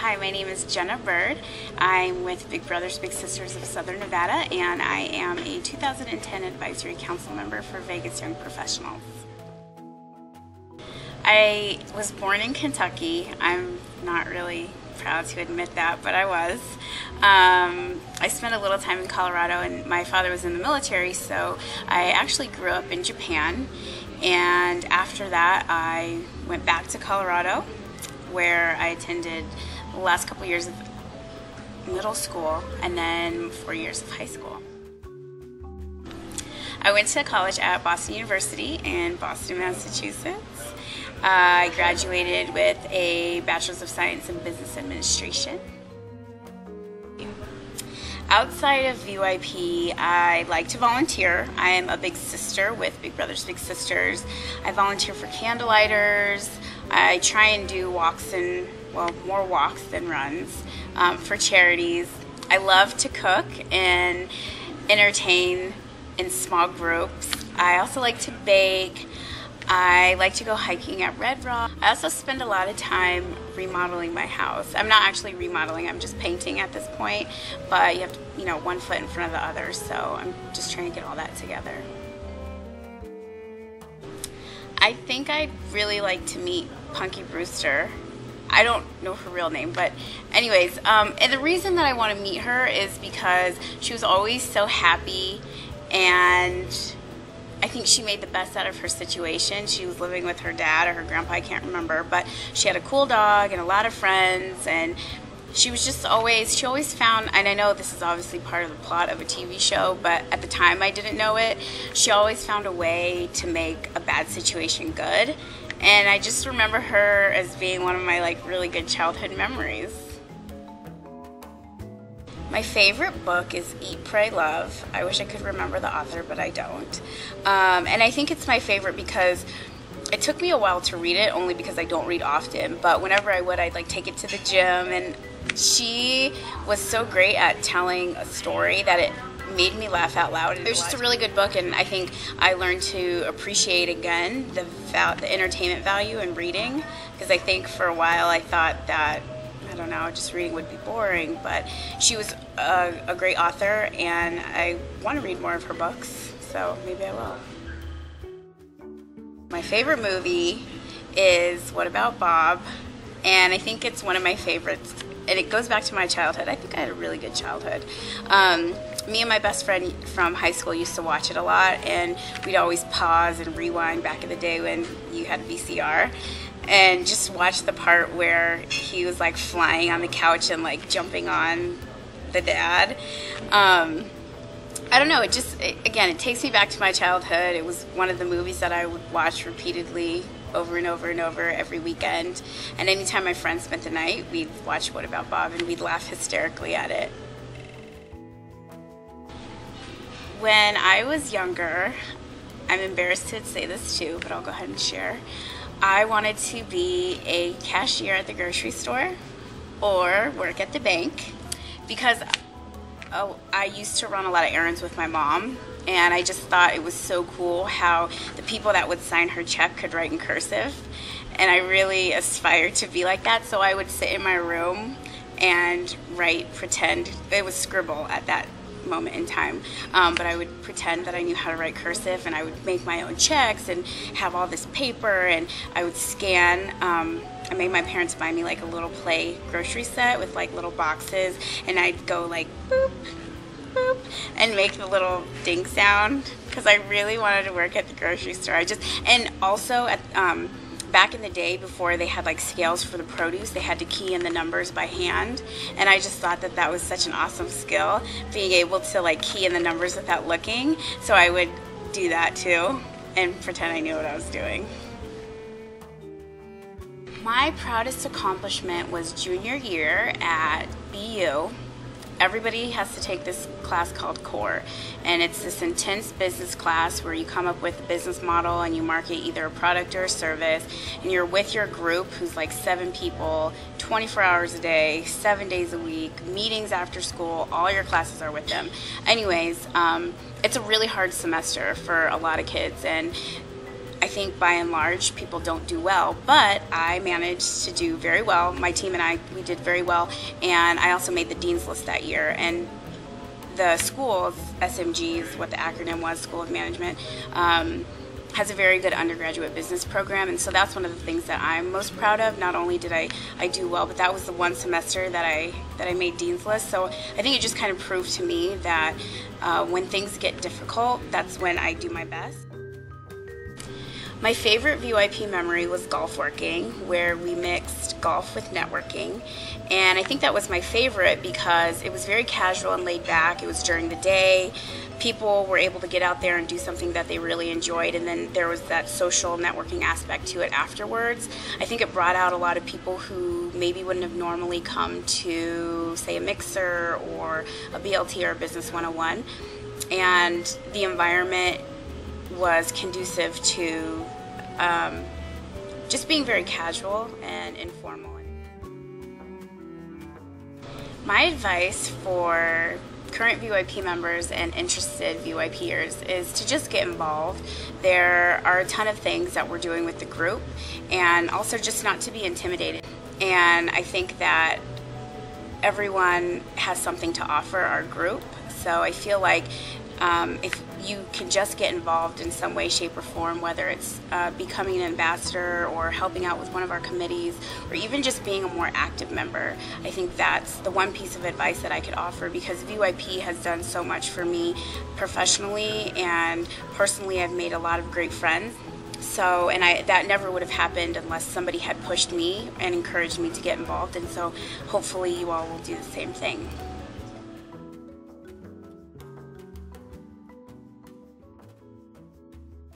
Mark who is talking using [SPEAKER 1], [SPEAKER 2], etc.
[SPEAKER 1] Hi, my name is Jenna Byrd. I'm with Big Brothers Big Sisters of Southern Nevada, and I am a 2010 Advisory Council member for Vegas Young Professionals. I was born in Kentucky. I'm not really proud to admit that, but I was. I spent a little time in Colorado, and my father was in the military, so I actually grew up in Japan. And after that, I went back to Colorado, where I attended the last couple years of middle school and then 4 years of high school. I went to college at Boston University in Boston, Massachusetts. I graduated with a Bachelor's of Science in Business Administration. Outside of VYP, I like to volunteer. I am a big sister with Big Brothers Big Sisters. I volunteer for candlelighters. I try and do walks and, well, more walks than runs for charities. I love to cook and entertain in small groups. I also like to bake. I like to go hiking at Red Rock. I also spend a lot of time remodeling my house. I'm not actually remodeling, I'm just painting at this point, but you have to, one foot in front of the other, so I'm just trying to get all that together. I think I'd really like to meet Punky Brewster. I don't know her real name, but anyways, and the reason that I want to meet her is because she was always so happy, and I think she made the best out of her situation. She was living with her dad or her grandpa, I can't remember, but she had a cool dog and a lot of friends, and she was just she always found, and I know this is obviously part of the plot of a TV show, but at the time I didn't know it, she always found a way to make a bad situation good, and I just remember her as being one of my really good childhood memories. My favorite book is Eat, Pray, Love. I wish I could remember the author, but I don't. And I think it's my favorite because it took me a while to read it, only because I don't read often, but whenever I would, I'd take it to the gym, and she was so great at telling a story that it made me laugh out loud. It was just a really good book, and I think I learned to appreciate again the entertainment value in reading, because I think for a while I thought that, I don't know, just reading would be boring, but she was a great author, and I want to read more of her books, so maybe I will. My favorite movie is What About Bob, and I think it's one of my favorites, and it goes back to my childhood. I think I had a really good childhood. Me and my best friend from high school used to watch it a lot, and we'd always pause and rewind back in the day when you had VCR. And just watch the part where he was flying on the couch and jumping on the dad. I don't know, again, it takes me back to my childhood. It was one of the movies that I would watch repeatedly over and over and over every weekend. And anytime my friends spent the night, we'd watch What About Bob, and we'd laugh hysterically at it. When I was younger, I'm embarrassed to say this too, but I'll go ahead and share. I wanted to be a cashier at the grocery store or work at the bank, because I used to run a lot of errands with my mom, and I just thought it was so cool how the people that would sign her check could write in cursive, and I really aspired to be like that. So I would sit in my room and pretend, it was scribble at that moment in time, but I would pretend that I knew how to write cursive, and I would make my own checks and have all this paper, and I would scan. I made my parents buy me a little play grocery set with little boxes, and I'd go boop, boop, and make the little ding sound, because I really wanted to work at the grocery store. And also at back in the day, before they had scales for the produce, they had to key in the numbers by hand, and I just thought that was such an awesome skill, being able to key in the numbers without looking. So I would do that too and pretend I knew what I was doing. My proudest accomplishment was junior year at BU. Everybody has to take this class called CORE, and it's this intense business class where you come up with a business model and you market either a product or a service, and you're with your group who's 7 people, 24 hours a day, 7 days a week, meetings after school, all your classes are with them. Anyways, it's a really hard semester for a lot of kids, and I think by and large people don't do well, but I managed to do very well. My team and I, we did very well, and I also made the Dean's List that year. And the school's SMG is what the acronym was, School of Management, has a very good undergraduate business program, and so that's one of the things that I'm most proud of. Not only did I do well, but that was the one semester that I made Dean's List. So I think it just kind of proved to me that when things get difficult, that's when I do my best. My favorite VYP memory was golf working, where we mixed golf with networking. And I think that was my favorite because it was very casual and laid back. It was during the day. People were able to get out there and do something that they really enjoyed, and then there was that social networking aspect to it afterwards. I think it brought out a lot of people who maybe wouldn't have normally come to, say, a mixer or a BLT or a Business 101. And the environment was conducive to just being very casual and informal. My advice for current VYP members and interested VYPers is to just get involved. There are a ton of things that we're doing with the group, and also just not to be intimidated. And I think that everyone has something to offer our group, so I feel like if you can just get involved in some way, shape, or form, whether it's becoming an ambassador or helping out with one of our committees, or even just being a more active member, I think that's the one piece of advice that I could offer, because VYP has done so much for me professionally, and personally I've made a lot of great friends. So, and that never would have happened unless somebody had pushed me and encouraged me to get involved, and so hopefully you all will do the same thing.